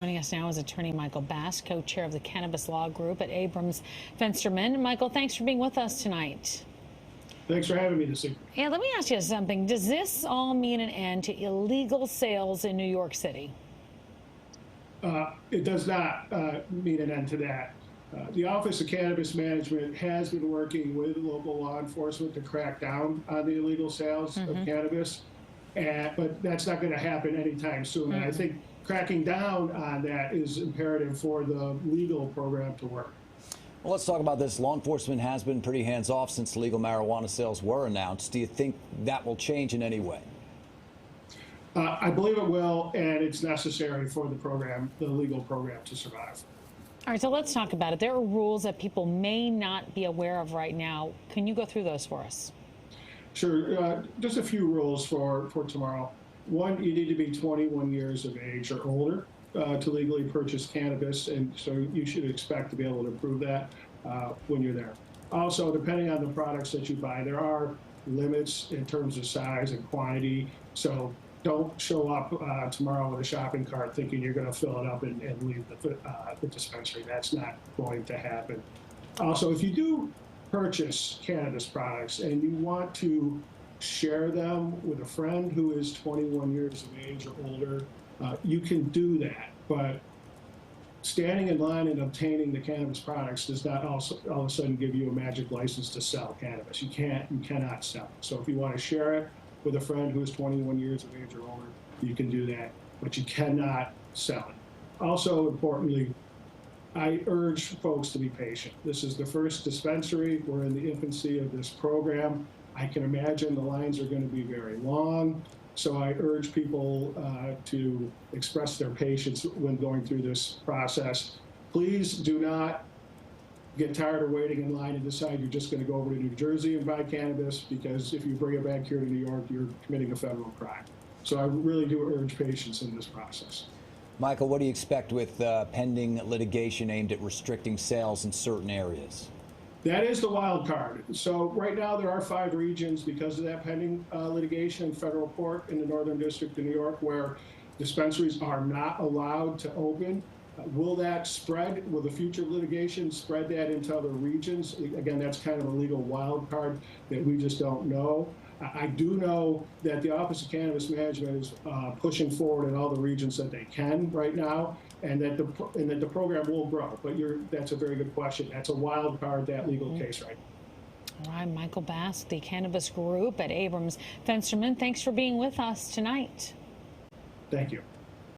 Joining us now is attorney Michael Bass, co-chair of the Cannabis Law Group at Abrams Fensterman. Michael, thanks for being with us tonight. Thanks for having me this evening. Yeah, let me ask you something. Does this all mean an end to illegal sales in New York City? It does not mean an end to that. The Office of Cannabis Management has been working with local law enforcement to crack down on the illegal sales of cannabis, but that's not going to happen anytime soon. And I think cracking down on that is imperative for the legal program to work. Well, let's talk about this. Law enforcement has been pretty hands-off since legal marijuana sales were announced. Do you think that will change in any way? I believe it will, and it's necessary for the program, the legal program, to survive. All right, so let's talk about it. There are rules that people may not be aware of right now. Can you go through those for us? Sure. Just a few rules for tomorrow. One, you need to be 21 years of age or older to legally purchase cannabis, and so you should expect to be able to prove that when you're there. Also, depending on the products that you buy, there are limits in terms of size and quantity, so don't show up tomorrow with a shopping cart thinking you're going to fill it up and leave the dispensary. That's not going to happen. Also, if you do purchase cannabis products and you want to share them with a friend who is 21 years of age or older, you can do that. But standing in line and obtaining the cannabis products does not also all of a sudden give you a magic license to sell cannabis. You cannot sell it. So if you want to share it with a friend who is 21 years of age or older, you can do that, but you cannot sell it. Also, importantly, I urge folks to be patient. This is the first dispensary. We're in the infancy of this program. I can imagine the lines are going to be very long. So I urge people to express their patience when going through this process. Please do not get tired of waiting in line and decide you're just going to go over to New Jersey and buy cannabis, because if you bring it back here to New York, you're committing a federal crime. So I really do urge patience in this process. Michael, what do you expect with pending litigation aimed at restricting sales in certain areas? That is the wild card. So right now there are 5 regions because of that pending litigation in federal court in the Northern District of New York where dispensaries are not allowed to open. Will that spread? Will the future litigation spread that into other regions? Again, that's kind of a legal wild card that we just don't know. I do know that the Office of Cannabis Management is pushing forward in all the regions that they can right now, and that the program will grow. But that's a very good question. That's a wild card, that legal case right now. All right, Michael Bass, the Cannabis Group at Abrams Fensterman, thanks for being with us tonight. Thank you.